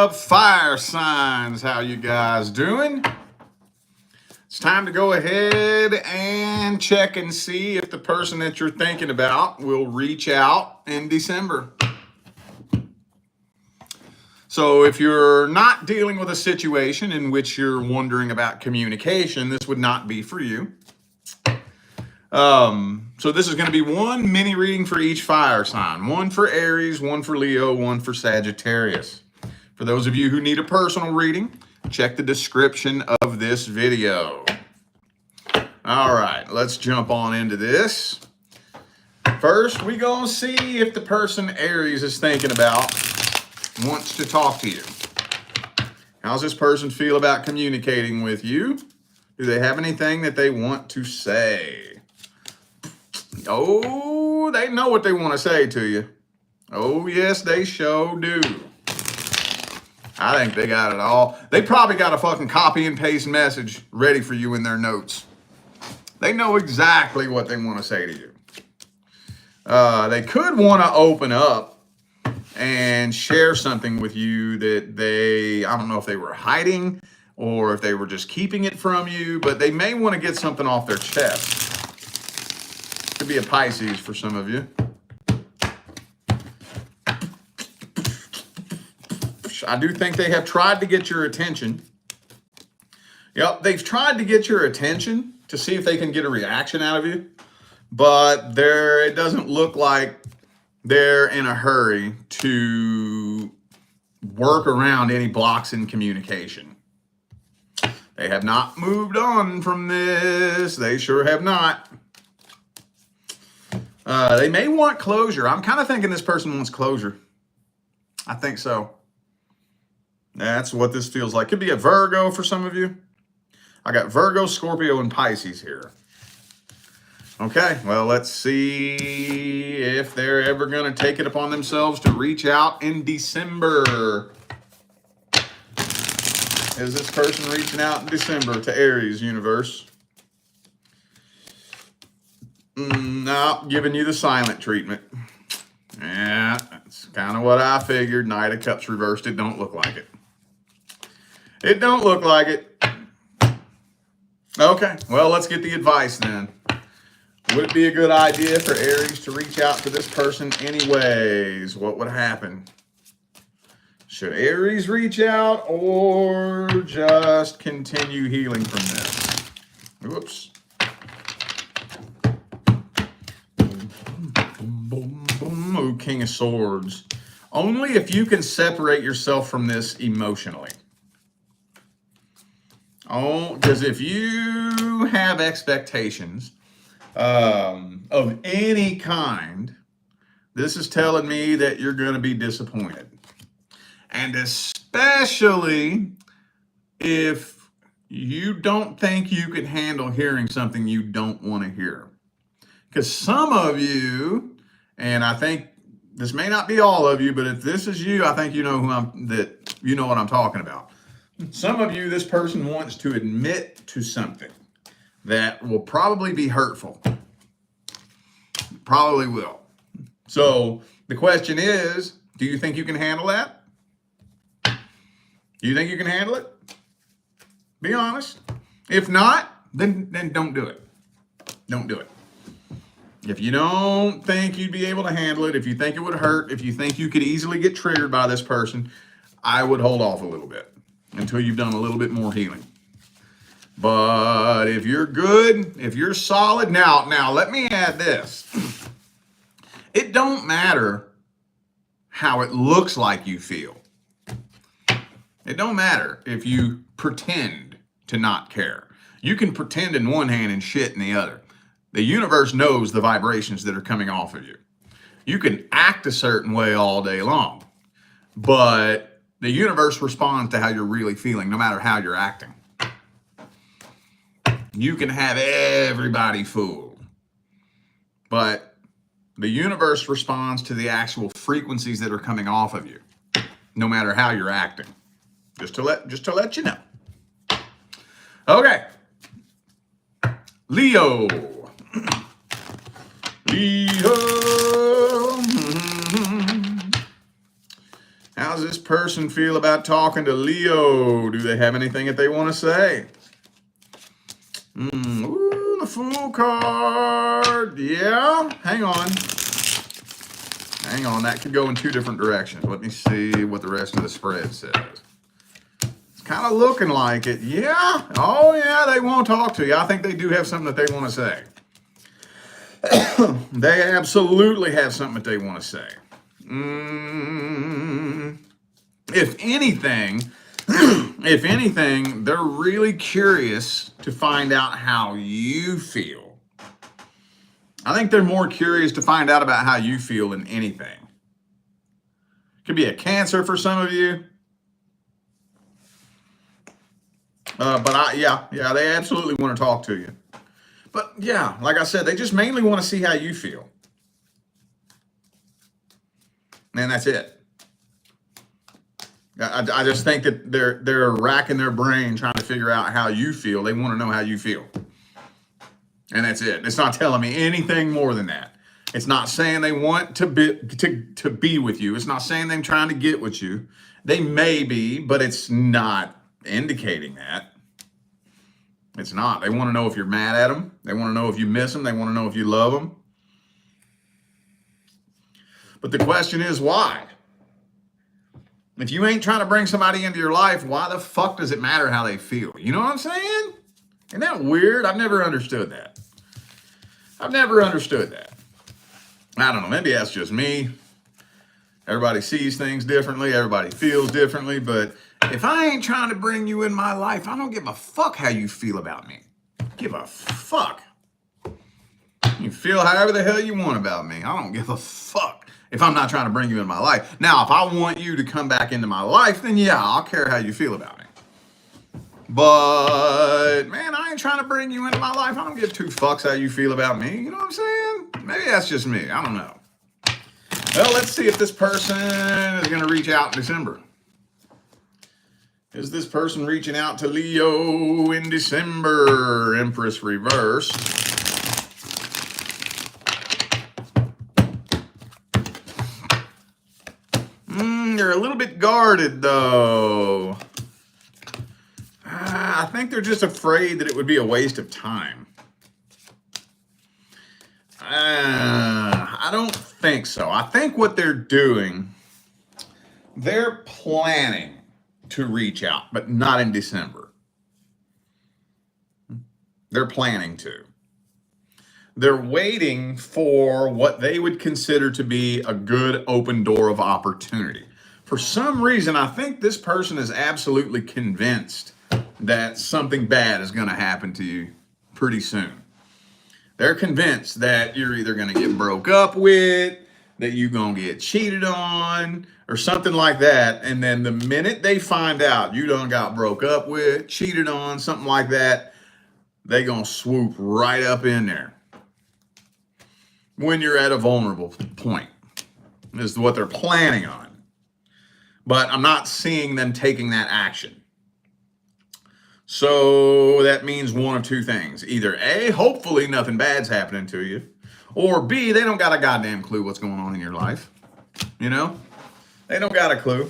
up, fire signs? How you guys doing? It's time to go ahead and check and see if the person that you're thinking about will reach out in December. So if you're not dealing with a situation in which you're wondering about communication, this would not be for you. So this is going to be one mini reading for each fire sign. One for Aries, one for Leo, one for Sagittarius. For those of you who need a personal reading, check the description of this video. All right, let's jump on into this. First, we're going to see if the person Aries is thinking about wants to talk to you. How's this person feel about communicating with you? Do they have anything that they want to say? Oh, they know what they want to say to you. Oh, yes, they sure do. I think they got it all. They probably got a fucking copy and paste message ready for you in their notes. They know exactly what they want to say to you. They could want to open up and share something with you that I don't know if they were hiding or if they were just keeping it from you, but they may want to get something off their chest. Could be a Pisces for some of you. I do think they have tried to get your attention. Yep, they've tried to get your attention to see if they can get a reaction out of you, but it doesn't look like they're in a hurry to work around any blocks in communication. They have not moved on from this. They sure have not. They may want closure. I'm kind of thinking this person wants closure. I think so. That's what this feels like. Could be a Virgo for some of you. I got Virgo, Scorpio, and Pisces here. Okay, well, let's see if they're ever going to take it upon themselves to reach out in December. Is this person reaching out in December to Aries universe? No, giving you the silent treatment. Yeah, that's kind of what I figured. Knight of Cups reversed. It don't look like it. It don't look like it. Okay, well, let's get the advice then. Would it be a good idea for Aries to reach out to this person anyways? What would happen? Should Aries reach out or just continue healing from this? Whoops. Ooh, King of Swords. Only if you can separate yourself from this emotionally. Oh, because if you have expectations of any kind, this is telling me that you're going to be disappointed. And especially if you don't think you can handle hearing something you don't want to hear. Because some of you, and I think this may not be all of you, but if this is you, I think you know you know what I'm talking about. Some of you, this person wants to admit to something that will probably be hurtful. Probably will. So the question is, do you think you can handle that? Do you think you can handle it? Be honest. If not, then don't do it. Don't do it. If you don't think you'd be able to handle it, if you think it would hurt, if you think you could easily get triggered by this person, I would hold off a little bit until you've done a little bit more healing. But if you're good, if you're solid, now let me add this. It don't matter how it looks like you feel. It don't matter if you pretend to not care. You can pretend in one hand and shit in the other. The universe knows the vibrations that are coming off of you. You can act a certain way all day long, but the universe responds to how you're really feeling, no matter how you're acting. You can have everybody fooled, but the universe responds to the actual frequencies that are coming off of you, no matter how you're acting. Just to let you know. Okay. Leo. does this person feel about talking to Leo? Do they have anything that they want to say? Ooh, the Fool card. Yeah, hang on. Hang on, that could go in two different directions. Let me see what the rest of the spread says. It's kind of looking like it. Yeah. Oh, yeah, they won't talk to you. I think they do have something that they want to say. They absolutely have something that they want to say. If anything, they're really curious to find out how you feel. I think they're more curious to find out about how you feel than anything. Could be a Cancer for some of you. Yeah, they absolutely want to talk to you. But yeah, like I said, they just mainly want to see how you feel. And that's it. I just think that they're racking their brain trying to figure out how you feel. They want to know how you feel. And that's it. It's not telling me anything more than that. It's not saying they want to be with you. It's not saying they're trying to get with you. They may be, but it's not indicating that. It's not. They want to know if you're mad at them. They want to know if you miss them. They want to know if you love them. But the question is, why? If you ain't trying to bring somebody into your life, why the fuck does it matter how they feel? You know what I'm saying? Isn't that weird? I've never understood that. I don't know. Maybe that's just me. Everybody sees things differently. Everybody feels differently. But if I ain't trying to bring you in my life, I don't give a fuck how you feel about me. Give a fuck. You feel however the hell you want about me. I don't give a fuck if I'm not trying to bring you in my life. Now, if I want you to come back into my life, then yeah, I'll care how you feel about me. But, man, I ain't trying to bring you into my life. I don't give two fucks how you feel about me. You know what I'm saying? Maybe that's just me. I don't know. Well, let's see if this person is going to reach out in December. Is this person reaching out to Leo in December? Empress reversed. They're a little bit guarded, though. I think they're just afraid that it would be a waste of time. I don't think so. I think what they're doing, they're planning to reach out, but not in December. They're planning to. They're waiting for what they would consider to be a good open door of opportunity. For some reason, I think this person is absolutely convinced that something bad is going to happen to you pretty soon. They're convinced that you're either going to get broke up with, that you're going to get cheated on, or something like that. And then the minute they find out you done got broke up with, cheated on, something like that, they going to swoop right up in there when you're at a vulnerable point. This is what they're planning on. But I'm not seeing them taking that action. So that means one of two things. Either A, hopefully nothing bad's happening to you, or B, they don't got a goddamn clue what's going on in your life. You know? They don't got a clue.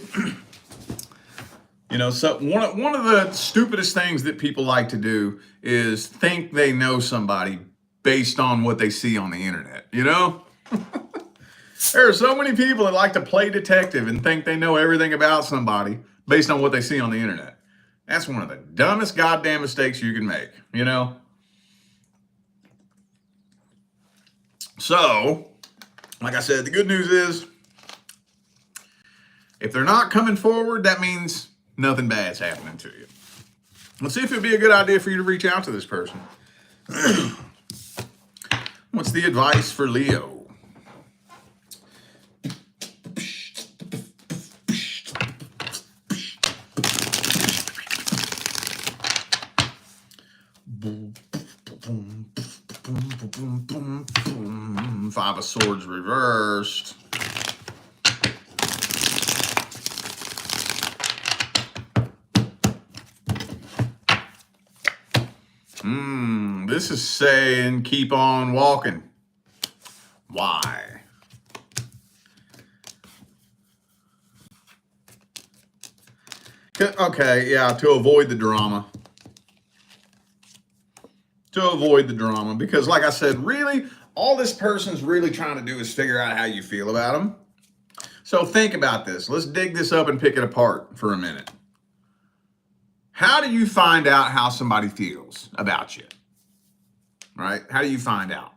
You know, so one of the stupidest things that people like to do is think they know somebody based on what they see on the internet, you know? There are so many people that like to play detective and think they know everything about somebody based on what they see on the internet. That's one of the dumbest goddamn mistakes you can make, you know? So, like I said, the good news is, if they're not coming forward, that means nothing bad's happening to you. Let's see if it'd be a good idea for you to reach out to this person. What's the advice for Leo? Five of Swords reversed. This is saying keep on walking. Why? Okay, yeah, to avoid the drama. To avoid the drama. Because like I said, really, all this person's really trying to do is figure out how you feel about them. So think about this. Let's dig this up and pick it apart for a minute. How do you find out how somebody feels about you? Right? How do you find out?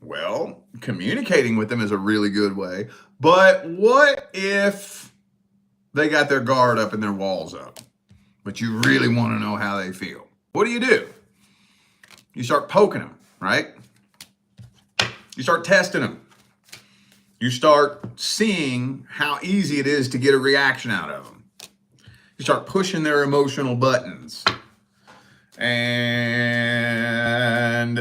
Well, communicating with them is a really good way. But what if they got their guard up and their walls up, but you really want to know how they feel? What do? You start poking them, right? You start testing them. You start seeing how easy it is to get a reaction out of them. You start pushing their emotional buttons. And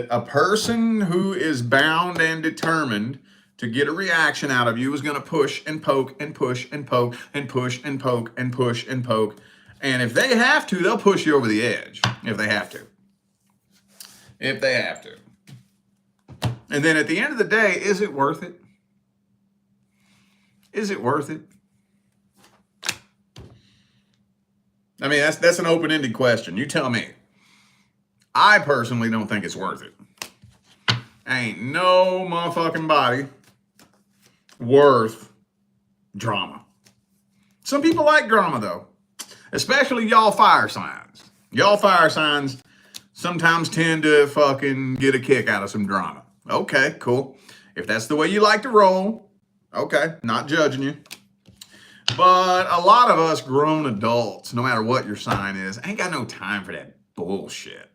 a person who is bound and determined to get a reaction out of you is going to push and poke and push and poke and push and poke and push and poke. And if they have to, they'll push you over the edge if they have to. If they have to. And then at the end of the day, is it worth it? Is it worth it? I mean, that's an open-ended question. You tell me. I personally don't think it's worth it. Ain't no motherfucking body worth drama. Some people like drama, though. Especially y'all fire signs. Y'all fire signs sometimes tend to fucking get a kick out of some drama. Okay, cool. If that's the way you like to roll, okay, not judging you. But a lot of us grown adults, no matter what your sign is, ain't got no time for that bullshit.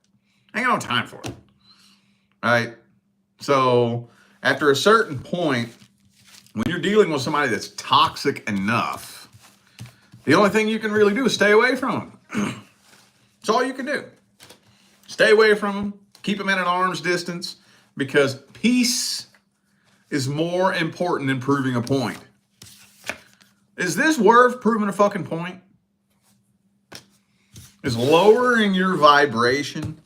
Ain't got no time for it. Right? So after a certain point, when you're dealing with somebody that's toxic enough, the only thing you can really do is stay away from them. That's all you can do. Stay away from them. Keep them at an arm's distance, because peace is more important than proving a point. Is this worth proving a fucking point? Is lowering your vibration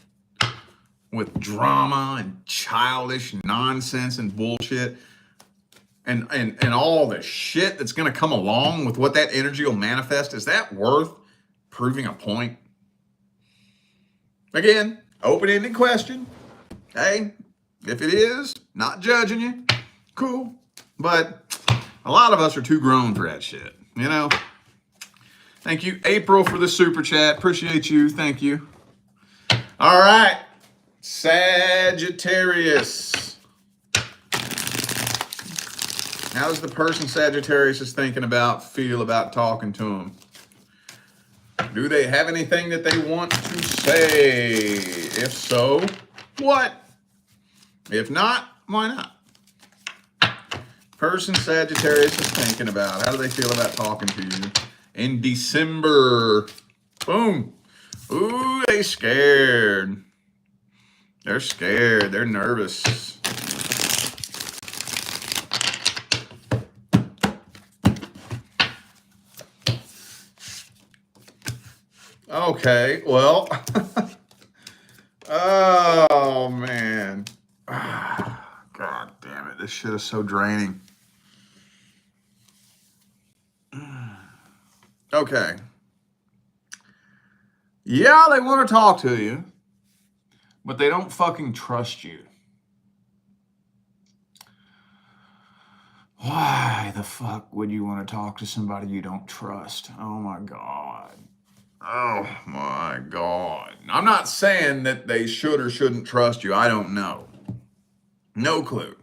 with drama and childish nonsense and bullshit and all the shit that's going to come along with what that energy will manifest, is that worth proving a point? Again, open-ended question. Hey, if it is, not judging you, cool. But a lot of us are too grown for that shit, you know? Thank you, April, for the super chat. Appreciate you. Thank you. All right. Sagittarius. How does the person Sagittarius is thinking about feel about talking to them? Do they have anything that they want to say? If so, what? If not, why not? Person Sagittarius is thinking about, how do they feel about talking to you in December? Boom. Ooh, they scared. They're scared. They're nervous. Okay, well, oh man, God damn it, this shit is so draining. Okay, yeah, they want to talk to you, but they don't fucking trust you. Why the fuck would you want to talk to somebody you don't trust? Oh my God. Oh my God. I'm not saying that they should or shouldn't trust you. I don't know. No clue.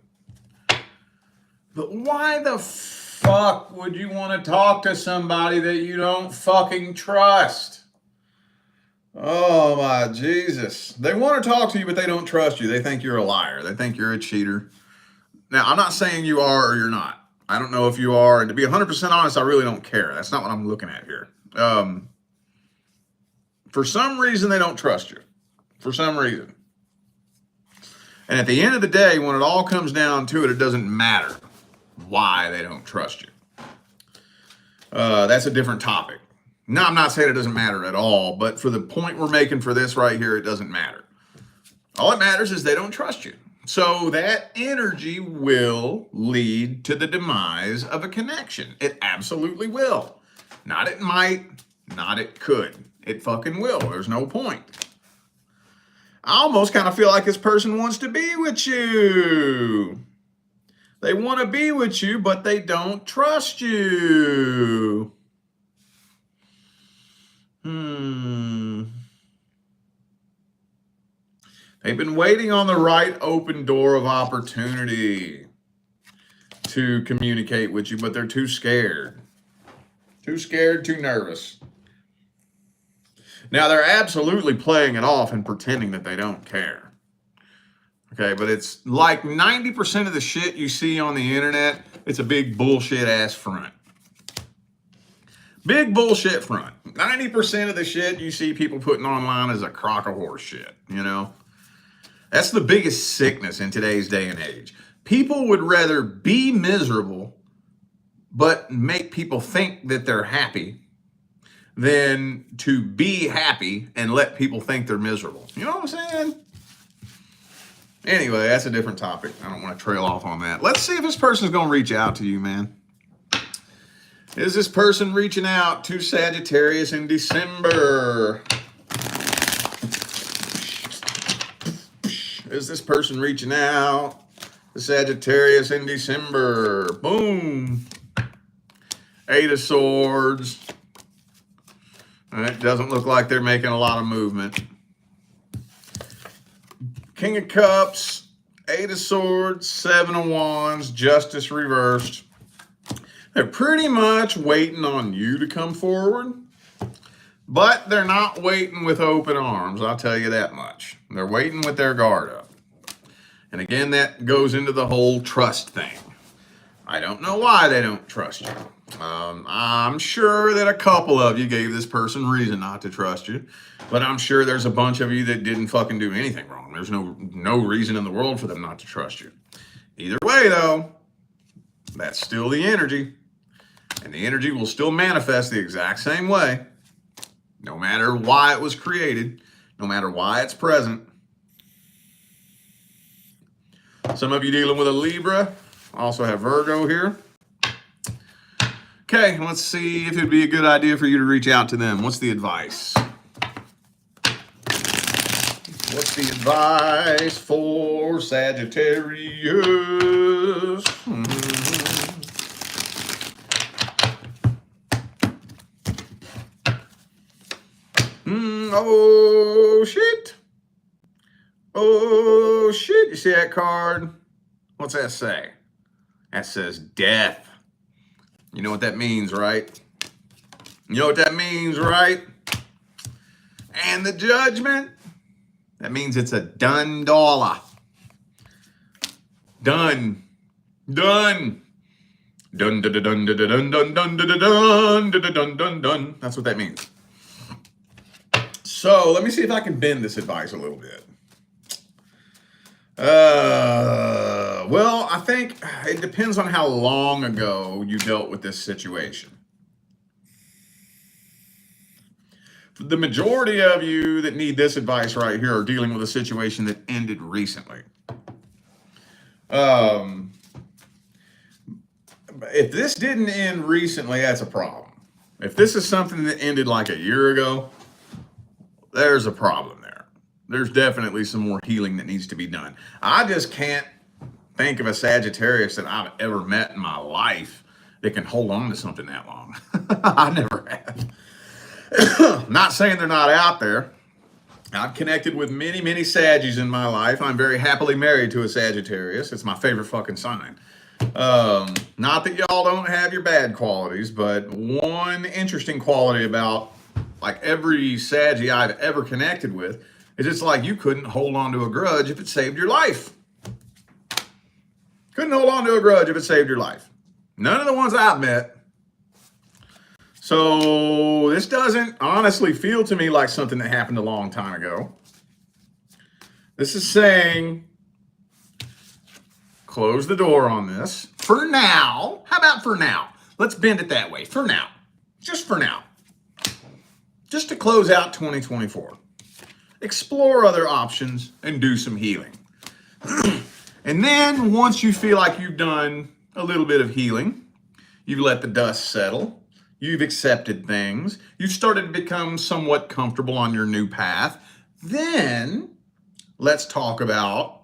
But why the fuck would you want to talk to somebody that you don't fucking trust? Oh my Jesus. They want to talk to you, but they don't trust you. They think you're a liar. They think you're a cheater. Now, I'm not saying you are or you're not. I don't know if you are. And to be 100% honest, I really don't care. That's not what I'm looking at here. For some reason, they don't trust you. For some reason. And at the end of the day, when it all comes down to it, it doesn't matter why they don't trust you. That's a different topic. No, I'm not saying it doesn't matter at all, but for the point we're making for this right here, it doesn't matter. All that matters is they don't trust you. So that energy will lead to the demise of a connection. It absolutely will. Not it might, Not it could. It fucking will. There's no point. I almost kind of feel like this person wants to be with you. They want to be with you, but they don't trust you. They've been waiting on the right open door of opportunity to communicate with you, but they're too scared. Too scared, too nervous. Now, they're absolutely playing it off and pretending that they don't care. Okay, but it's like 90% of the shit you see on the internet, it's a big bullshit ass front. Big bullshit front. 90% of the shit you see people putting online is a crock of horse shit, you know? That's the biggest sickness in today's day and age. People would rather be miserable but make people think that they're happy than to be happy and let people think they're miserable. You know what I'm saying? Anyway, that's a different topic. I don't want to trail off on that. Let's see if this person's going to reach out to you, man. Is this person reaching out to Sagittarius in December? Is this person reaching out to Sagittarius in December? Boom. 8 of Swords. It doesn't look like they're making a lot of movement. King of Cups, 8 of Swords, 7 of Wands, Justice reversed. They're pretty much waiting on you to come forward, but they're not waiting with open arms, I'll tell you that much. They're waiting with their guard up. And again, that goes into the whole trust thing. I don't know why they don't trust you. I'm sure that a couple of you gave this person reason not to trust you, but I'm sure there's a bunch of you that didn't fucking do anything wrong. There's no reason in the world for them not to trust you. Either way, though, that's still the energy, and the energy will still manifest the exact same way, no matter why it was created, no matter why it's present. Some of you dealing with a Libra, also have Virgo here. Okay, let's see if it'd be a good idea for you to reach out to them. What's the advice? What's the advice for Sagittarius? Oh, shit. Oh, shit. You see that card? What's that say? That says death. You know what that means, right? You know what that means, right? And the Judgment, that means it's a done dollar. Done. Done. Dun dun dun dun dun dun dun dun dun dun dun dun dun. That's what that means. So let me see if I can bend this advice a little bit. Well, I think it depends on how long ago you dealt with this situation. The majority of you that need this advice right here are dealing with a situation that ended recently. If this didn't end recently, that's a problem. If this is something that ended like a year ago, there's a problem there. There's definitely some more healing that needs to be done. I just can't think of a Sagittarius that I've ever met in my life that can hold on to something that long. I never have. Not saying they're not out there. I've connected with many, many Saggies in my life. I'm very happily married to a Sagittarius. It's my favorite fucking sign. Not that y'all don't have your bad qualities, but one interesting quality about like every Saggy I've ever connected with is it's like you couldn't hold on to a grudge if it saved your life. Couldn't hold on to a grudge if it saved your life. None of the ones I've met. So this doesn't honestly feel to me like something that happened a long time ago. This is saying, close the door on this. For now. How about for now? Let's bend it that way. For now. Just for now. Just to close out 2024. Explore other options and do some healing. And then once you feel like you've done a little bit of healing, you've let the dust settle, you've accepted things, you've started to become somewhat comfortable on your new path, then let's talk about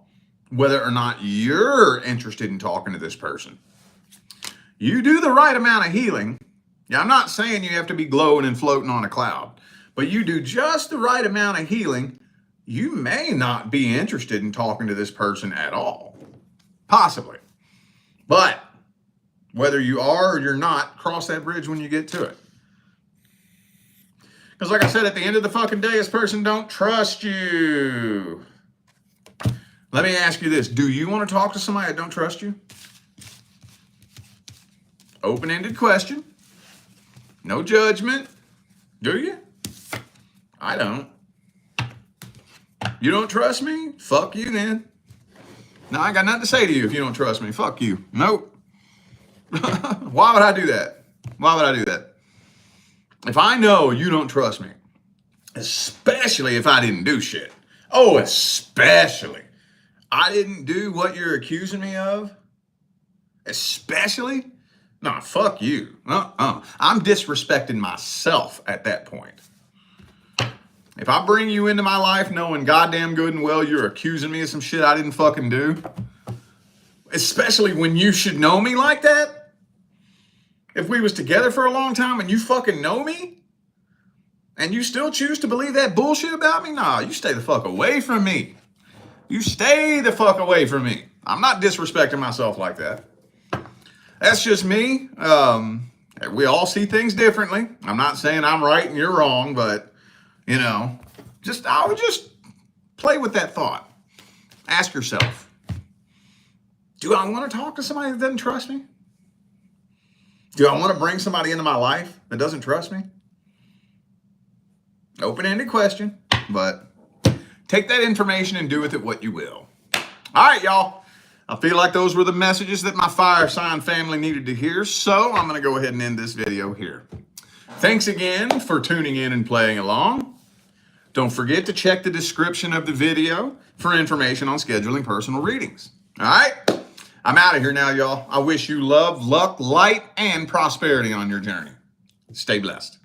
whether or not you're interested in talking to this person. You do the right amount of healing. Yeah, I'm not saying you have to be glowing and floating on a cloud, but you do just the right amount of healing. You may not be interested in talking to this person at all. Possibly. But whether you are or you're not, cross that bridge when you get to it. Because like I said, at the end of the fucking day, this person don't trust you. Let me ask you this. Do you want to talk to somebody that don't trust you? Open-ended question. No judgment. Do you? I don't. You don't trust me? Fuck you then. No, I got nothing to say to you if you don't trust me. Fuck you. Nope. Why would I do that? Why would I do that? If I know you don't trust me, especially if I didn't do shit. Oh, especially. I didn't do what you're accusing me of. Especially? Nah, fuck you. I'm disrespecting myself at that point. If I bring you into my life knowing goddamn good and well you're accusing me of some shit I didn't fucking do, especially when you should know me like that, if we was together for a long time and you fucking know me, and you still choose to believe that bullshit about me, nah, you stay the fuck away from me. You stay the fuck away from me. I'm not disrespecting myself like that. That's just me. We all see things differently. I'm not saying I'm right and you're wrong, but you know, I would just play with that thought. Ask yourself, do I want to talk to somebody that doesn't trust me? Do I want to bring somebody into my life that doesn't trust me? Open-ended question, but take that information and do with it what you will. All right, y'all. I feel like those were the messages that my fire sign family needed to hear, so I'm going to go ahead and end this video here. Thanks again for tuning in and playing along. Don't forget to check the description of the video for information on scheduling personal readings. All right? I'm out of here now, y'all. I wish you love, luck, light, and prosperity on your journey. Stay blessed.